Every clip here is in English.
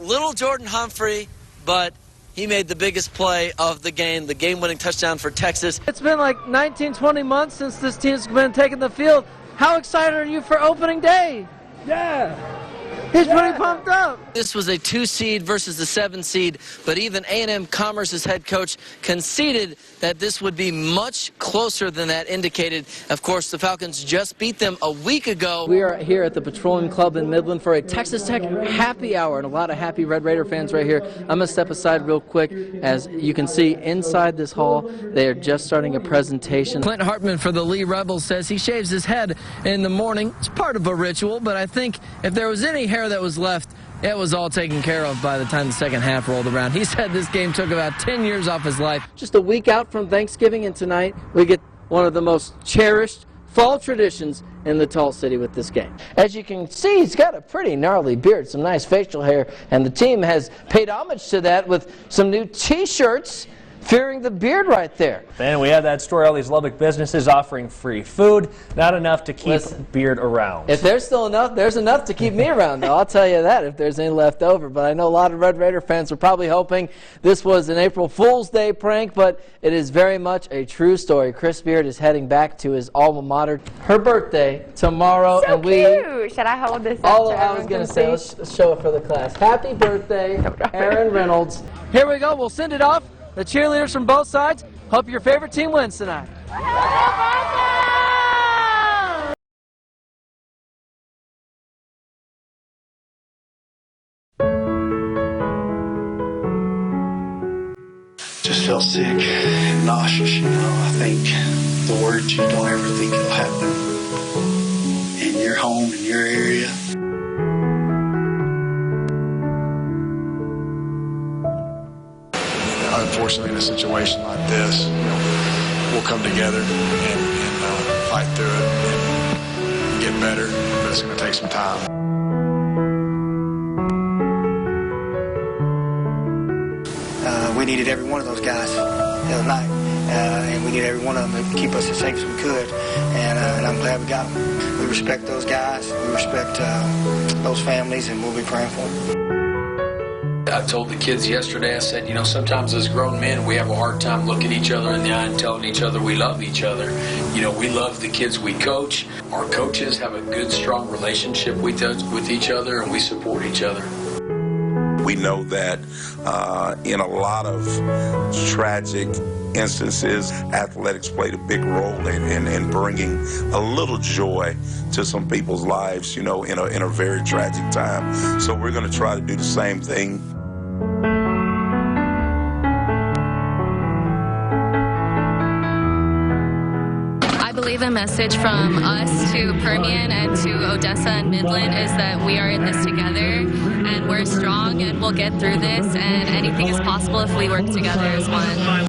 little Jordan Humphrey, but he made the biggest play of the game-winning touchdown for Texas. It's been like 19, 20 months since this team's been taking the field. How excited are you for opening day? Yeah. He's pretty pumped up. This was a 2 seed versus the 7 seed, but even A&M Commerce's head coach conceded that this would be much closer than that indicated. Of course, the Falcons just beat them a week ago. We are here at the Petroleum Club in Midland for a Texas Tech happy hour, and a lot of happy Red Raider fans right here. I'm going to step aside real quick. As you can see inside this hall, they are just starting a presentation. Clint Hartman for the Lee Rebels says he shaves his head in the morning. It's part of a ritual, but I think if there was any hair that was left, it was all taken care of by the time the second half rolled around. He said this game took about 10 years off his life. Just a week out from Thanksgiving, and tonight we get one of the most cherished fall traditions in the Tall City with this game. As you can see, he's got a pretty gnarly beard, some nice facial hair, and the team has paid homage to that with some new T-shirts fearing the beard right there. And we have that story, all these Lubbock businesses offering free food, not enough to keep beard around. If there's still enough, there's enough to keep me around, though. I'll tell you that, if there's any left over. But I know a lot of Red Raider fans are probably hoping this was an April Fool's Day prank, but it is very much a true story. Chris Beard is heading back to his alma mater. Her birthday tomorrow, so and we... cute. Should I hold this up? All I was going to say, let's show it for the class. Happy birthday, Aaron Reynolds. Here we go. We'll send it off. The cheerleaders from both sides. Hope your favorite team wins tonight. Just felt sick and nauseous, you know. I think the words you don't ever think it'll happen in your home, in your area. Unfortunately, in a situation like this, you know, we'll come together and fight through it and get better, but it's going to take some time. We needed every one of those guys the other night, and we needed every one of them to keep us as safe as we could, and I'm glad we got them. We respect those guys, we respect those families, and we'll be praying for them. I told the kids yesterday, I said, you know, sometimes as grown men, we have a hard time looking each other in the eye and telling each other we love each other. You know, we love the kids we coach. Our coaches have a good, strong relationship with each other, and we support each other. We know that in a lot of tragic instances, athletics played a big role in bringing a little joy to some people's lives, you know, in a very tragic time. So we're going to try to do the same thing. I believe the message from us to Permian and to Odessa and Midland is that we are in this together, and we're strong, and we'll get through this, and anything is possible if we work together as one.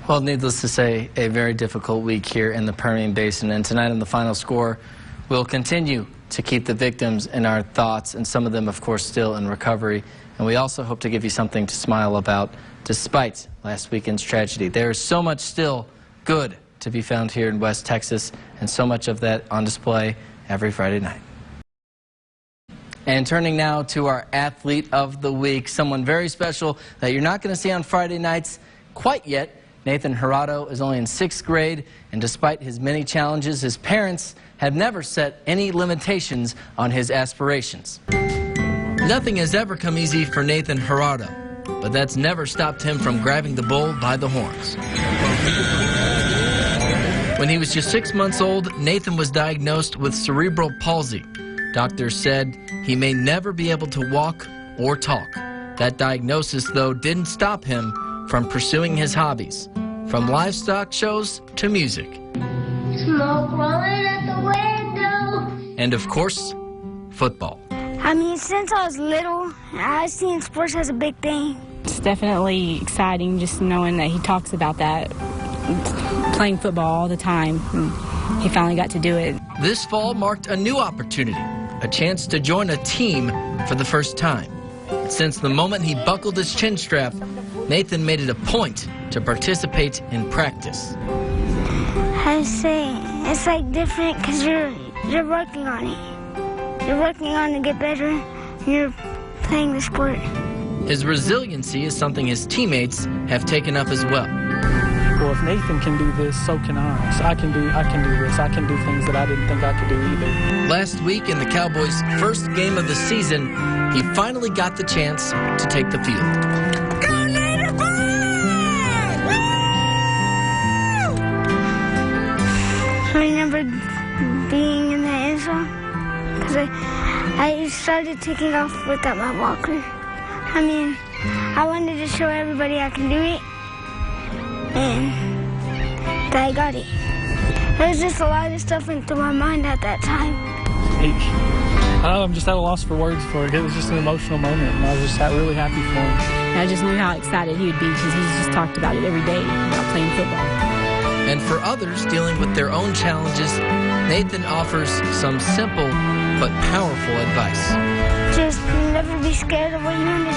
Well, needless to say, a very difficult week here in the Permian Basin. And tonight on the final score, we'll continue to keep the victims in our thoughts, and some of them, of course, still in recovery. And we also hope to give you something to smile about despite last weekend's tragedy. There is so much still good to be found here in West Texas, and so much of that on display every Friday night. And turning now to our Athlete of the Week, someone very special that you're not going to see on Friday nights quite yet. Nathan Gerardo is only in 6th grade, and despite his many challenges, his parents have never set any limitations on his aspirations. Nothing has ever come easy for Nathan Gerardo, but that's never stopped him from grabbing the bull by the horns. When he was just 6 months old, Nathan was diagnosed with cerebral palsy. Doctors said he may never be able to walk or talk. That diagnosis, though, didn't stop him from pursuing his hobbies, from livestock shows to music. Smoke rolling at the window. And of course, football. I mean, since I was little, I've seen sports as a big thing. It's definitely exciting just knowing that he talks about that, playing football all the time. He finally got to do it. This fall marked a new opportunity, a chance to join a team for the first time. Since the moment he buckled his chin strap, Nathan made it a point to participate in practice. I say it's like different because you're working on it. You're working on to get better, and you're playing the sport. His resiliency is something his teammates have taken up as well. Well, if Nathan can do this, so can I. So I can do this. I can do things that I didn't think I could do either. Last week in the Cowboys' first game of the season, he finally got the chance to take the field. Go Native Boys! I remember being in the end zone because I started taking off without my walker. I mean, I wanted to show everybody I can do it, and I got it. There was just a lot of stuff went through my mind at that time. I'm just at a loss for words for it. It was just an emotional moment, and I was just really happy for him. I just knew how excited he would be because he's just talked about it every day, about playing football. And for others dealing with their own challenges, Nathan offers some simple but powerful advice. Just never be scared of what you want to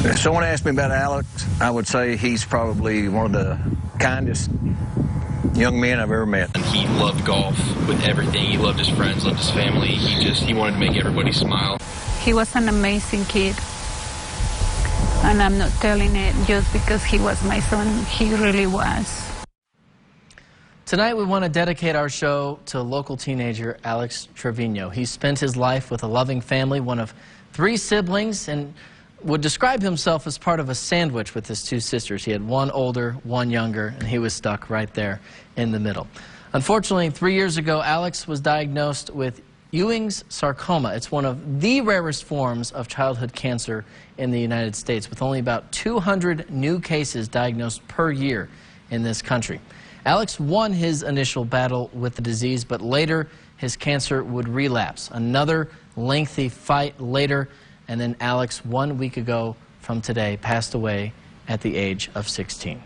do. If someone asked me about Alex, I would say he's probably one of the kindest young men I've ever met. And he loved golf with everything. He loved his friends, loved his family. He wanted to make everybody smile. He was an amazing kid. And I'm not telling it just because he was my son. He really was. Tonight we want to dedicate our show to local teenager Alex Trevino. He spent his life with a loving family, one of 3 siblings, and would describe himself as part of a sandwich with his 2 sisters. He had one older, one younger, and he was stuck right there in the middle. Unfortunately, 3 years ago, Alex was diagnosed with Ewing's sarcoma. It's one of the rarest forms of childhood cancer in the United States, with only about 200 new cases diagnosed per year in this country. Alex won his initial battle with the disease, but later his cancer would relapse. Another lengthy fight later, and then Alex, 1 week ago from today, passed away at the age of 16.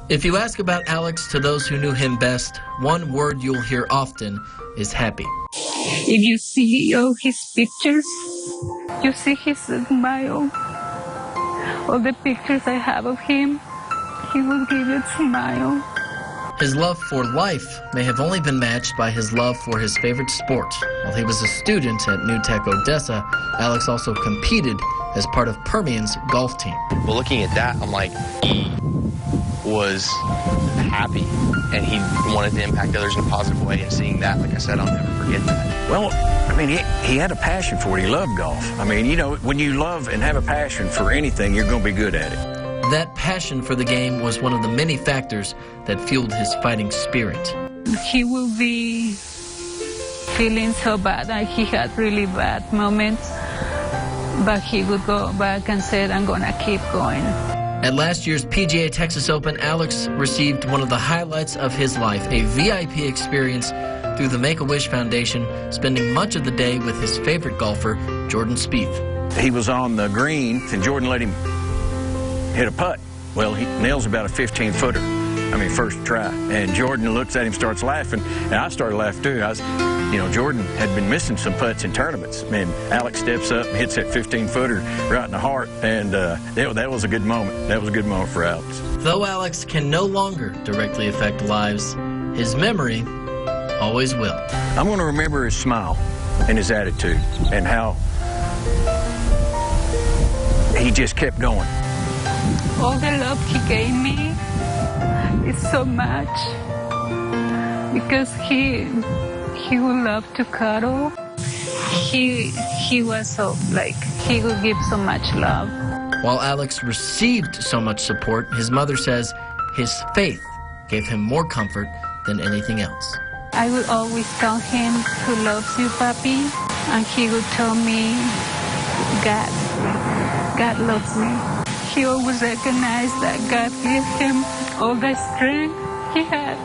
If you ask about Alex to those who knew him best, one word you'll hear often is happy. If you see all his pictures, you see his smile. All the pictures I have of him, he will give you a smile. His love for life may have only been matched by his love for his favorite sport. While he was a student at New Tech Odessa, Alex also competed as part of Permian's golf team. But looking at that, I'm like, he was happy, and he wanted to impact others in a positive way, and seeing that, like I said, I'll never forget that. Well, I mean, he had a passion for it. He loved golf. I mean, you know, when you love and have a passion for anything, you're going to be good at it. That passion for the game was one of the many factors that fueled his fighting spirit. He will be feeling so bad, like he had really bad moments, but he would go back and said, I'm going to keep going. At last year's PGA Texas Open, Alex received one of the highlights of his life, a VIP experience through the Make-A-Wish Foundation, spending much of the day with his favorite golfer, Jordan Spieth. He was on the green, and Jordan let him hit a putt. Well, he nails about a 15-footer. I mean, first try. And Jordan looks at him, starts laughing, and I started laughing too. Jordan had been missing some putts in tournaments, and Alex steps up and hits that 15-footer right in the heart, and that was a good moment. That was a good moment for Alex. Though Alex can no longer directly affect lives, his memory always will. I'm going to remember his smile and his attitude and how he just kept going. All the love he gave me is so much, because he would love to cuddle. He was so, he would give so much love. While Alex received so much support, his mother says his faith gave him more comfort than anything else. I would always tell him, who loves you, Papi? And he would tell me, God loves me. He always recognized that God gave him all the strength he had.